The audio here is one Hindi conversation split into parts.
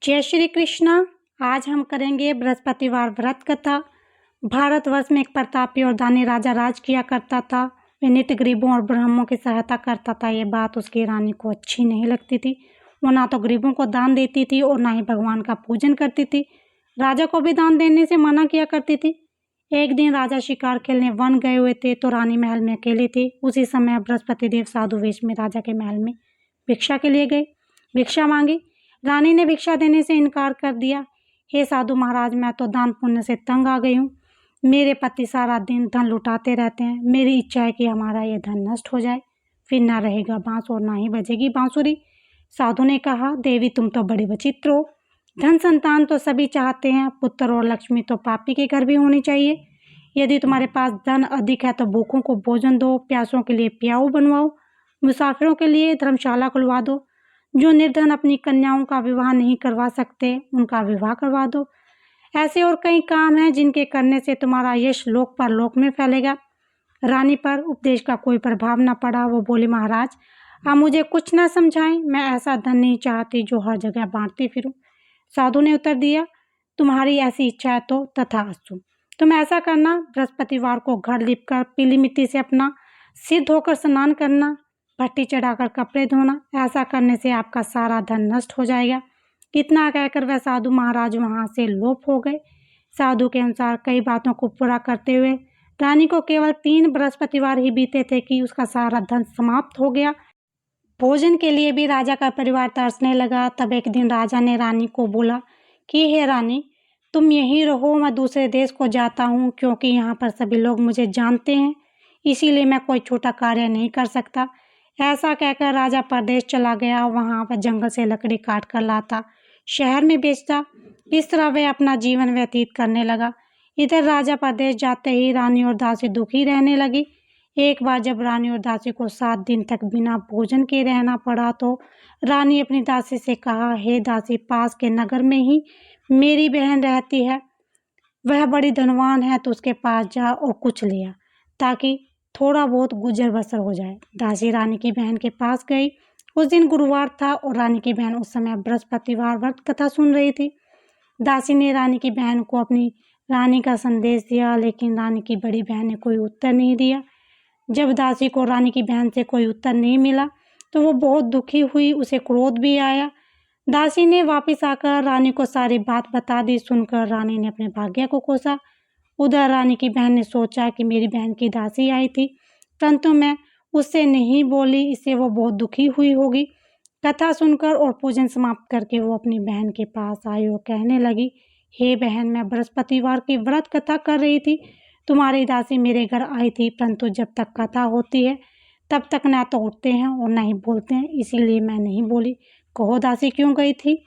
जय श्री कृष्णा। आज हम करेंगे बृहस्पतिवार व्रत कथा। भारतवर्ष में एक प्रतापी और दानी राजा राज किया करता था। वह नित्य गरीबों और ब्राह्मणों की सहायता करता था। ये बात उसकी रानी को अच्छी नहीं लगती थी। वो ना तो गरीबों को दान देती थी और ना ही भगवान का पूजन करती थी। राजा को भी दान देने से मना किया करती थी। एक दिन राजा शिकार खेलने वन गए हुए थे तो रानी महल में अकेली थी। उसी समय बृहस्पति देव साधु वेश में राजा के महल में भिक्षा के लिए गए। भिक्षा मांगी। रानी ने भिक्षा देने से इनकार कर दिया। हे साधु महाराज, मैं तो दान पुण्य से तंग आ गई हूँ। मेरे पति सारा दिन धन लुटाते रहते हैं। मेरी इच्छा है कि हमारा ये धन नष्ट हो जाए, फिर ना रहेगा बांस और ना ही बजेगी बांसुरी। साधु ने कहा, देवी तुम तो बड़ी विचित्र हो। धन संतान तो सभी चाहते हैं, पुत्र और लक्ष्मी तो पापी के घर भी होनी चाहिए। यदि तुम्हारे पास धन अधिक है तो भूखों को भोजन दो, प्यासों के लिए प्याऊ बनवाओ, मुसाफिरों के लिए धर्मशाला खुलवा दो। जो निर्धन अपनी कन्याओं का विवाह नहीं करवा सकते उनका विवाह करवा दो। ऐसे और कई काम हैं जिनके करने से तुम्हारा यश लोक परलोक में फैलेगा। रानी पर उपदेश का कोई प्रभाव न पड़ा। वो बोली, महाराज आप मुझे कुछ न समझाएं। मैं ऐसा धन नहीं चाहती जो हर जगह बांटती फिरूं। साधु ने उत्तर दिया, तुम्हारी ऐसी इच्छा है तो तथास्तु। तुम ऐसा करना, बृहस्पतिवार को घर लिपकर पीली मिट्टी से अपना सिर धोकर स्नान करना, भट्टी चढ़ाकर कपड़े धोना। ऐसा करने से आपका सारा धन नष्ट हो जाएगा। इतना कहकर वह साधु महाराज वहां से लोप हो गए। साधु के अनुसार कई बातों को पूरा करते हुए रानी को केवल 3 बृहस्पतिवार ही बीते थे कि उसका सारा धन समाप्त हो गया। भोजन के लिए भी राजा का परिवार तरसने लगा। तब एक दिन राजा ने रानी को बोला कि हे रानी, तुम यहीं रहो, मैं दूसरे देश को जाता हूँ, क्योंकि यहाँ पर सभी लोग मुझे जानते हैं, इसीलिए मैं कोई छोटा कार्य नहीं कर सकता। ऐसा कहकर राजा परदेश चला गया। वहां पर जंगल से लकड़ी काट कर लाता, शहर में बेचता। इस तरह वह अपना जीवन व्यतीत करने लगा। इधर राजा परदेश जाते ही रानी और दासी दुखी रहने लगी। एक बार जब रानी और दासी को 7 दिन तक बिना भोजन के रहना पड़ा तो रानी अपनी दासी से कहा, हे दासी, पास के नगर में ही मेरी बहन रहती है, वह बड़ी धनवान है, तो उसके पास जा और कुछ लिया ताकि थोड़ा बहुत गुजर बसर हो जाए। दासी रानी की बहन के पास गई। उस दिन गुरुवार था और रानी की बहन उस समय बृहस्पतिवार व्रत कथा सुन रही थी। दासी ने रानी की बहन को अपनी रानी का संदेश दिया, लेकिन रानी की बड़ी बहन ने कोई उत्तर नहीं दिया। जब दासी को रानी की बहन से कोई उत्तर नहीं मिला तो वो बहुत दुखी हुई, उसे क्रोध भी आया। दासी ने वापस आकर रानी को सारी बात बता दी। सुनकर रानी ने अपने भाग्य को कोसा। उधर रानी की बहन ने सोचा कि मेरी बहन की दासी आई थी, परंतु मैं उससे नहीं बोली, इससे वो बहुत दुखी हुई होगी। कथा सुनकर और पूजन समाप्त करके वो अपनी बहन के पास आई और कहने लगी, हे बहन, मैं बृहस्पतिवार की व्रत कथा कर रही थी। तुम्हारी दासी मेरे घर आई थी, परंतु जब तक कथा होती है तब तक ना तो उठते हैं और ना ही बोलते हैं, इसीलिए मैं नहीं बोली। कहो दासी क्यों गई थी?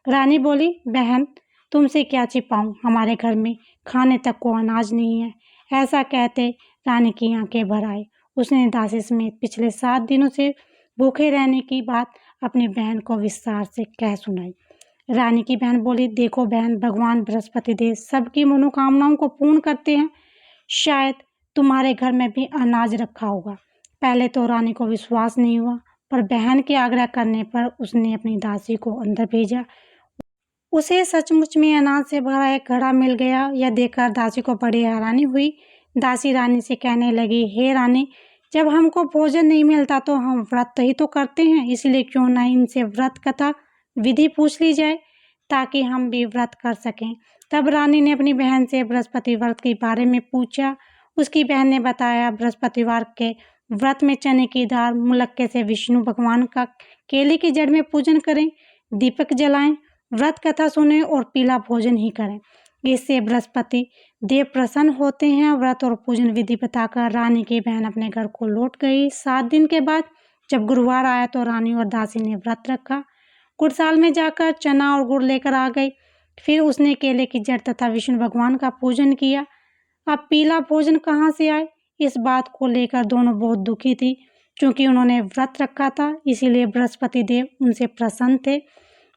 रानी बोली, बहन तुमसे क्या छिपाऊं, हमारे घर में खाने तक को अनाज नहीं है। ऐसा कहते रानी की आंखें भर आई। उसने दासी समेत पिछले 7 दिनों से भूखे रहने की बात अपनी बहन को विस्तार से कह सुनाई। रानी की बहन बोली, देखो बहन, भगवान बृहस्पति देव सबकी मनोकामनाओं को पूर्ण करते हैं। शायद तुम्हारे घर में भी अनाज रखा होगा। पहले तो रानी को विश्वास नहीं हुआ, पर बहन के आग्रह करने पर उसने अपनी दासी को अंदर भेजा। उसे सचमुच में अनाज से भरा एक घड़ा मिल गया। यह देखकर दासी को बड़ी हैरानी हुई। दासी रानी से कहने लगी, हे रानी, जब हमको भोजन नहीं मिलता तो हम व्रत ही तो करते हैं, इसलिए क्यों ना इनसे व्रत कथा विधि पूछ ली जाए ताकि हम भी व्रत कर सकें। तब रानी ने अपनी बहन से बृहस्पति व्रत के बारे में पूछा। उसकी बहन ने बताया, बृहस्पतिवार के व्रत में चने की दाल मुलक्के से विष्णु भगवान का केले की जड़ में पूजन करें, दीपक जलाएं, व्रत कथा सुने और पीला भोजन ही करें। इससे बृहस्पति देव प्रसन्न होते हैं। व्रत और पूजन विधि बताकर रानी की बहन अपने घर को लौट गई। 7 दिन के बाद जब गुरुवार आया तो रानी और दासी ने व्रत रखा। गुड़साल में जाकर चना और गुड़ लेकर आ गई। फिर उसने केले की जड़ तथा विष्णु भगवान का पूजन किया। अब पीला भोजन कहाँ से आए, इस बात को लेकर दोनों बहुत दुखी थी। क्योंकि उन्होंने व्रत रखा था, इसीलिए बृहस्पति देव उनसे प्रसन्न थे।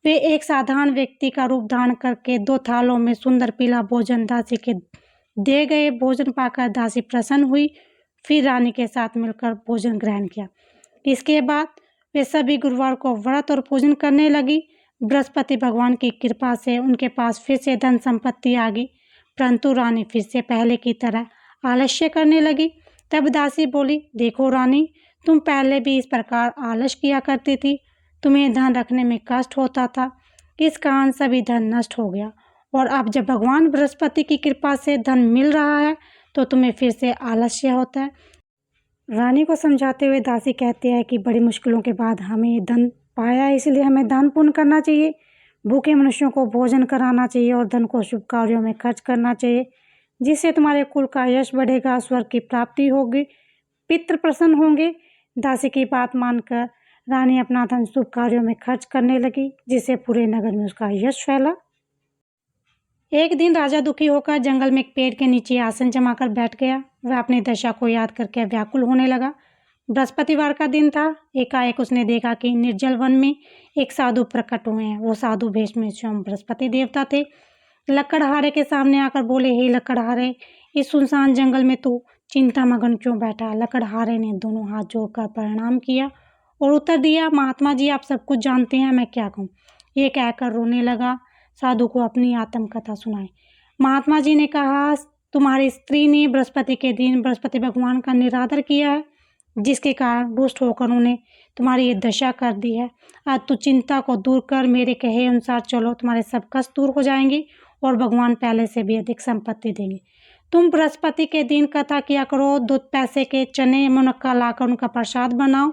वे एक साधारण व्यक्ति का रूप धारण करके 2 थालों में सुंदर पीला भोजन दासी के दे गए। भोजन पाकर दासी प्रसन्न हुई। फिर रानी के साथ मिलकर भोजन ग्रहण किया। इसके बाद वे सभी गुरुवार को व्रत और पूजन करने लगी। बृहस्पति भगवान की कृपा से उनके पास फिर से धन संपत्ति आ गई, परंतु रानी फिर से पहले की तरह आलस्य करने लगी। तब दासी बोली, देखो रानी, तुम पहले भी इस प्रकार आलस किया करती थी, तुम्हें धन रखने में कष्ट होता था, इस कारण सभी धन नष्ट हो गया, और अब जब भगवान बृहस्पति की कृपा से धन मिल रहा है तो तुम्हें फिर से आलस्य होता है। रानी को समझाते हुए दासी कहती है कि बड़ी मुश्किलों के बाद हमें धन पाया है, इसलिए हमें दान पुण्य करना चाहिए, भूखे मनुष्यों को भोजन कराना चाहिए और धन को शुभ कार्यों में खर्च करना चाहिए, जिससे तुम्हारे कुल का यश बढ़ेगा, स्वर्ग की प्राप्ति होगी, पितृ प्रसन्न होंगे। दासी की बात मानकर रानी अपना धन शुभ कार्यों में खर्च करने लगी, जिससे पूरे नगर में उसका यश फैला। एक दिन राजा दुखी होकर जंगल में एक पेड़ के नीचे आसन जमाकर बैठ गया। वह अपनी दशा को याद करके व्याकुल होने लगा। बृहस्पतिवार का दिन था। एकाएक उसने देखा कि निर्जल वन में एक साधु प्रकट हुए हैं। वो साधु भेष में स्वयं बृहस्पति देवता थे। लकड़हारे के सामने आकर बोले, हे लकड़हारे, इस सुनसान जंगल में तू चिंता मगन क्यों बैठा? लकड़हारे ने दोनों हाथ जोड़कर प्रणाम किया और उत्तर दिया, महात्मा जी, आप सब कुछ जानते हैं, मैं क्या कहूँ? ये कहकर रोने लगा। साधु को अपनी आत्मकथा सुनाई। महात्मा जी ने कहा, तुम्हारी स्त्री ने बृहस्पति के दिन बृहस्पति भगवान का निरादर किया है, जिसके कारण रुष्ट होकर उन्होंने तुम्हारी ये दशा कर दी है। आज तू चिंता को दूर कर, मेरे कहे अनुसार चलो, तुम्हारे सब कष्ट दूर हो जाएंगे और भगवान पहले से भी अधिक संपत्ति देंगे। तुम बृहस्पति के दिन कथा किया करो, दूध पैसे के चने मुनक्का लाकर उनका प्रसाद बनाओ,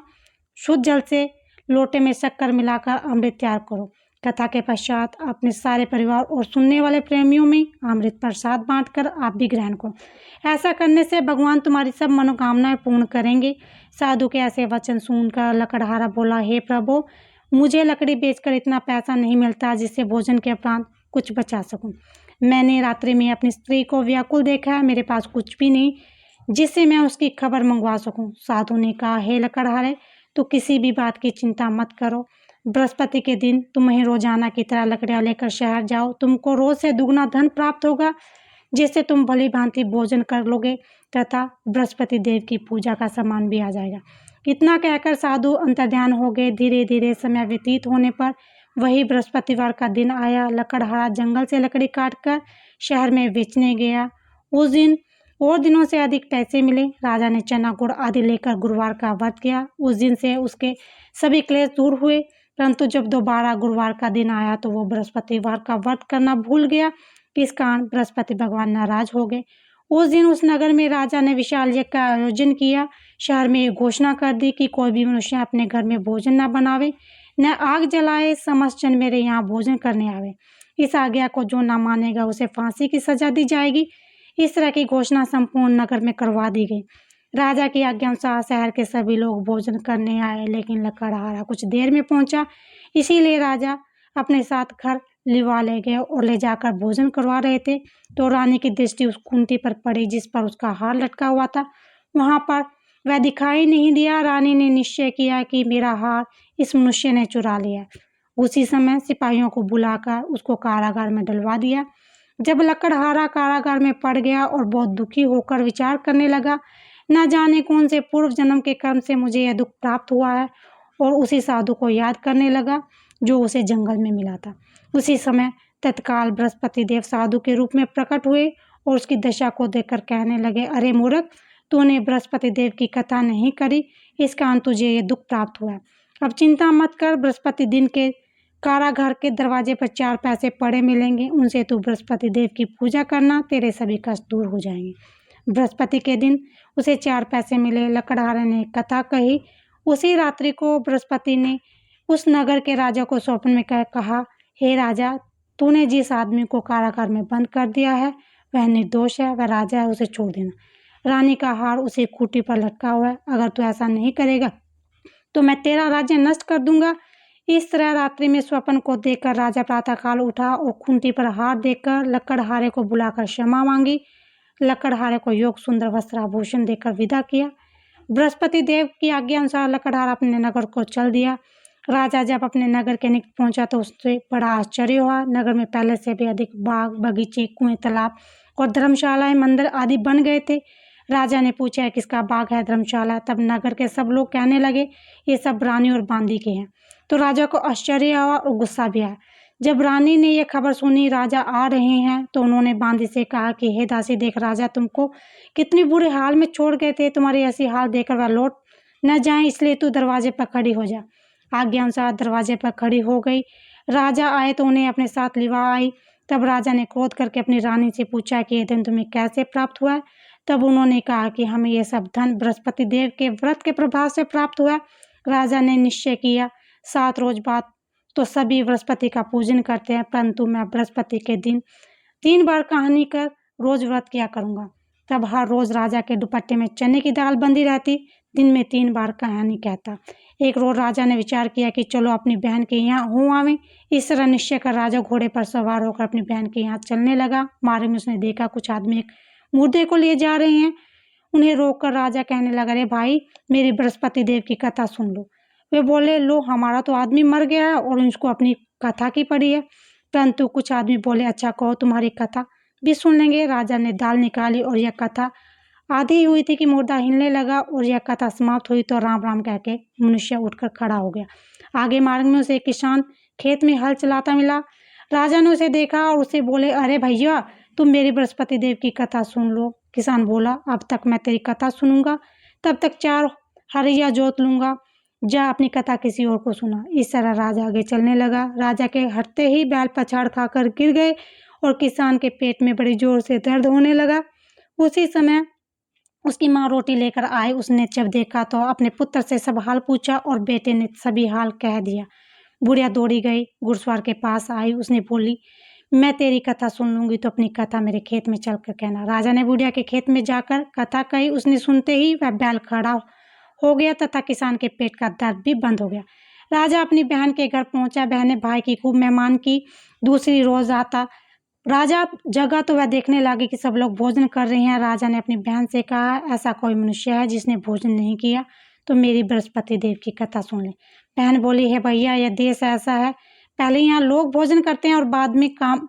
शुद्ध जल से लोटे में शक्कर मिलाकर अमृत तैयार करो। कथा के पश्चात अपने सारे परिवार और सुनने वाले प्रेमियों में अमृत प्रसाद बांटकर आप भी ग्रहण करो। ऐसा करने से भगवान तुम्हारी सब मनोकामनाएं पूर्ण करेंगे। साधु के ऐसे वचन सुनकर लकड़हारा बोला, हे प्रभु, मुझे लकड़ी बेचकर इतना पैसा नहीं मिलता जिससे भोजन के उपरांत कुछ बचा सकूं। मैंने रात्रि में अपनी स्त्री को व्याकुल देखा है, मेरे पास कुछ भी नहीं जिससे मैं उसकी खबर मंगवा सकूं। साधु ने कहा, हे लकड़हारे, तो किसी भी बात की चिंता मत करो। बृहस्पति के दिन तुम्हें रोजाना की तरह लकड़ियाँ लेकर शहर जाओ, तुमको रोज से दुगना धन प्राप्त होगा, जिससे तुम भली भांति भोजन कर लोगे तथा बृहस्पति देव की पूजा का सामान भी आ जाएगा। इतना कहकर साधु अंतर्ध्यान हो गए। धीरे धीरे समय व्यतीत होने पर वही बृहस्पतिवार का दिन आया। लकड़हारा जंगल से लकड़ी काटकर शहर में बेचने गया। उस दिन और दिनों से अधिक पैसे मिले। राजा ने चना गुड़ आदि लेकर गुरुवार का व्रत किया। उस दिन से उसके सभी क्लेश दूर हुए, परंतु जब दोबारा गुरुवार का दिन आया तो वो बृहस्पतिवार का व्रत करना भूल गया। इस कारण बृहस्पति भगवान नाराज हो गए। उस दिन उस नगर में राजा ने विशाल यज्ञ का आयोजन किया। शहर में एक घोषणा कर दी कि कोई भी मनुष्य अपने घर में भोजन न बनावे, न आग जलाए, समस्त जन मेरे यहाँ भोजन करने आवे। इस आज्ञा को जो न मानेगा उसे फांसी की सजा दी जाएगी। इस तरह की घोषणा संपूर्ण नगर में करवा दी गई। राजा की आज्ञा अनुसार शहर के सभी लोग भोजन करने आए, लेकिन लकड़हारा कुछ देर में पहुंचा। इसीलिए राजा अपने साथ घर लिवा ले गए और ले जाकर भोजन करवा रहे थे तो रानी की दृष्टि उस खूंटी पर पड़ी जिस पर उसका हार लटका हुआ था। वहां पर वह दिखाई नहीं दिया। रानी ने निश्चय किया कि मेरा हार इस मनुष्य ने चुरा लिया। उसी समय सिपाहियों को बुलाकर उसको कारागार में डलवा दिया। जब लकड़हारा कारागार में पड़ गया और बहुत दुखी होकर विचार करने लगा, न जाने कौन से पूर्व जन्म के कर्म से मुझे यह दुख प्राप्त हुआ है, और उसी साधु को याद करने लगा जो उसे जंगल में मिला था। उसी समय तत्काल बृहस्पति देव साधु के रूप में प्रकट हुए और उसकी दशा को देखकर कहने लगे, अरे मूर्ख, तूने बृहस्पति देव की कथा नहीं करी, इस कारण तुझे ये दुख प्राप्त हुआ। अब चिंता मत कर, बृहस्पति दिन के कारागार के दरवाजे पर 4 पैसे पड़े मिलेंगे, उनसे तू बृहस्पति देव की पूजा करना, तेरे सभी कष्ट दूर हो जाएंगे। बृहस्पति के दिन उसे 4 पैसे मिले। लकड़हारे ने कथा कही। उसी रात्रि को बृहस्पति ने उस नगर के राजा को स्वप्न में कहा, हे राजा, तूने जिस आदमी को कारागार में बंद कर दिया है वह निर्दोष है, वह राजा है, उसे छोड़ देना। रानी का हार उसे खूंटी पर लटका हुआ है, अगर तू ऐसा नहीं करेगा तो मैं तेरा राज्य नष्ट कर दूंगा। इस तरह रात्रि में स्वप्न को देखकर राजा प्रातःकाल उठा और खूंटी पर हार देकर लकड़हारे को बुलाकर क्षमा मांगी। लकड़हारे को योग सुंदर वस्त्र आभूषण देकर विदा किया। बृहस्पति देव की आज्ञा अनुसार लकड़हारा अपने नगर को चल दिया। राजा जब अपने नगर के निकट पहुंचा तो उससे बड़ा आश्चर्य हुआ। नगर में पहले से भी अधिक बाग, बगीचे, कुएं, तालाब और धर्मशालाएं, मंदिर आदि बन गए थे। राजा ने पूछा, किसका बाग है, धर्मशाला? तब नगर के सब लोग कहने लगे, ये सब रानी और बांदी के हैं। तो राजा को आश्चर्य हुआ और गुस्सा भी आया। जब रानी ने यह खबर सुनी राजा आ रहे हैं तो उन्होंने बांदी से कहा कि हे दासी, देख राजा तुमको कितनी बुरे हाल में छोड़ गए थे, तुम्हारी ऐसी हाल देखकर वह लौट न जाए, इसलिए तू दरवाजे पर खड़ी हो जा। आज्ञा अनुसार दरवाजे पर खड़ी हो गई। राजा आए तो उन्हें अपने साथ लिवा आई। तब राजा ने क्रोध करके अपनी रानी से पूछा कि यह धन तुम्हें कैसे प्राप्त हुआ है। तब उन्होंने कहा कि हमें यह सब धन बृहस्पति देव के व्रत के प्रभाव से प्राप्त हुआ है। राजा ने निश्चय किया 7 रोज बाद तो सभी बृहस्पति का पूजन करते हैं, परंतु मैं बृहस्पति के दिन 3 बार कहानी कर रोज व्रत किया करूंगा। तब हर रोज राजा के दुपट्टे में चने की दाल बंधी रहती, दिन में 3 बार कहानी कहता। एक रोज राजा ने विचार किया कि चलो अपनी बहन के यहाँ हो आवे। इस तरह निश्चय कर राजा घोड़े पर सवार होकर अपनी बहन के यहाँ चलने लगा। मार्ग में उसने देखा कुछ आदमी एक मुर्दे को लिए जा रहे हैं। उन्हें रोककर राजा कहने लगा, अरे भाई, मेरी बृहस्पति देव की कथा सुन लो। वे बोले, लो, हमारा तो आदमी मर गया है और उसको अपनी कथा की पड़ी है। परंतु कुछ आदमी बोले, अच्छा कहो, तुम्हारी कथा भी सुन लेंगे। राजा ने दाल निकाली और यह कथा आधी हुई थी कि मुर्दा हिलने लगा और यह कथा समाप्त हुई तो राम राम कह के मनुष्य उठकर खड़ा हो गया। आगे मार्ग में उसे एक किसान खेत में हल चलाता मिला। राजा ने उसे देखा और उसे बोले, अरे भैया, तुम मेरी बृहस्पति देव की कथा सुन लो। किसान बोला, अब तक मैं तेरी कथा सुनूंगा, तब तक 4 हरिया जोत लूंगा। जा अपनी कथा किसी और को सुना। इस तरह राजा आगे चलने लगा। राजा के हटते ही बैल पछाड़ खाकर गिर गए और किसान के पेट में बड़ी जोर से दर्द होने लगा। उसी समय उसकी माँ रोटी लेकर आई। उसने जब देखा तो अपने पुत्र से सब हाल पूछा और बेटे ने सभी हाल कह दिया। बुढ़िया दौड़ी गई, घुड़सवार के पास आई। उसने बोली, मैं तेरी कथा सुन लूंगी तो अपनी कथा मेरे खेत में चलकर कहना। राजा ने बुढ़िया के खेत में जाकर कथा कही। उसने सुनते ही वह बैल खड़ा हो गया तथा किसान के पेट का दर्द भी बंद हो गया। राजा अपनी बहन के घर पहुंचा। बहन ने भाई की खूब मेहमान की। दूसरी रोज आता राजा जगा तो वह देखने लगे कि सब लोग भोजन कर रहे हैं। राजा ने अपनी बहन से कहा, ऐसा कोई मनुष्य है जिसने भोजन नहीं किया तो मेरी बृहस्पति देव की कथा सुन ले। बहन बोली, है भैया, यह देश ऐसा है, पहले यहाँ लोग भोजन करते हैं और बाद में काम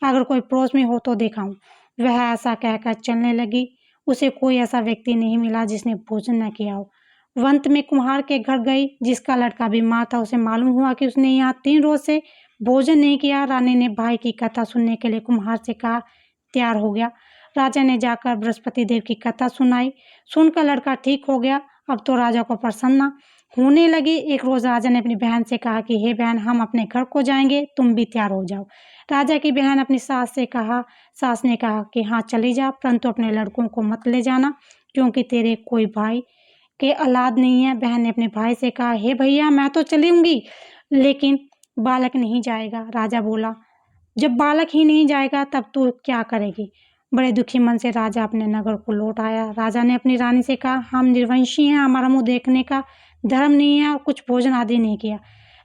अगर कोई पड़ोस में हो तो दिखाऊं। वह ऐसा कहकर चलने लगी। उसे कोई ऐसा व्यक्ति नहीं मिला जिसने भोजन न किया हो। अंत में कुम्हार के घर गई, जिसका लड़का बीमार था। उसे मालूम हुआ कि उसने यहाँ 3 रोज से भोजन नहीं किया। रानी ने भाई की कथा सुनने के लिए कुम्हार से कहा, तैयार हो गया। राजा ने जाकर बृहस्पति देव की कथा सुनाई। सुनकर लड़का ठीक हो गया। अब तो राजा को प्रसन्न होने लगी। एक रोज राजा ने अपनी बहन से कहा कि हे बहन, हम अपने घर को जाएंगे, तुम भी तैयार हो जाओ। राजा की बहन अपनी सास से कहा। सास ने कहा कि हाँ चली जा, परंतु अपने लड़कों को मत ले जाना, क्योंकि तेरे कोई भाई के औलाद नहीं है। बहन ने अपने भाई से कहा, हे भैया, मैं तो चलूंगी, लेकिन बालक नहीं जाएगा। राजा बोला, जब बालक ही नहीं जाएगा तब तू क्या करेगी। बड़े दुखी मन से राजा अपने नगर को लौट आया। राजा ने अपनी रानी से कहा, हम निर्वंशी हैं, हमारा मुंह देखने का धर्म नहीं है और कुछ भोजन आदि नहीं किया।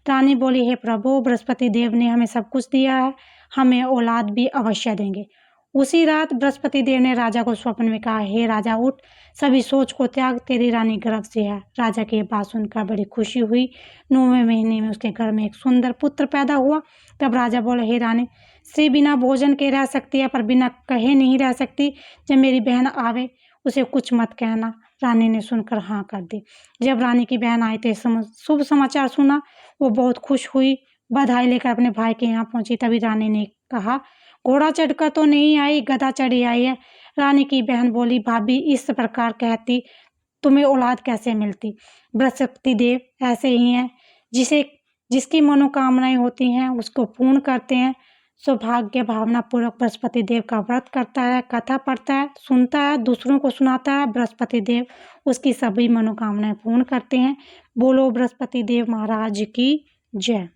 रानी बोली, हे प्रभु, बृहस्पति देव ने हमें सब कुछ दिया है, हमें औलाद भी अवश्य देंगे। उसी रात बृहस्पति देव ने राजा को स्वप्न में कहा, हे राजा, उठ, सभी सोच को त्याग, तेरी रानी गर्भ से है। राजा की ये बात सुनकर बड़ी खुशी हुई। 9वें महीने में उसके घर में एक सुंदर पुत्र पैदा हुआ। तब राजा बोले, हे रानी, स्त्री बिना भोजन के रह सकती है पर बिना कहे नहीं रह सकती। जब मेरी बहन आवे उसे कुछ मत कहना। रानी ने सुनकर हाँ कर दी। जब रानी की बहन आई तो शुभ समाचार सुना। वो बहुत खुश हुई, बधाई लेकर अपने भाई के यहाँ पहुंची। तभी रानी ने कहा, घोड़ा चढ़कर तो नहीं आई, गधा चढ़ी आई है। रानी की बहन बोली, भाभी, इस प्रकार कहती तुम्हें औलाद कैसे मिलती। बृहस्पति देव ऐसे ही हैं, जिसकी मनोकामनाएं होती हैं उसको पूर्ण करते हैं। सौभाग्य भावना पूर्वक बृहस्पति देव का व्रत करता है, कथा पढ़ता है, सुनता है, दूसरों को सुनाता है, बृहस्पति देव उसकी सभी मनोकामनाएं पूर्ण करते हैं। बोलो बृहस्पति देव महाराज की जय।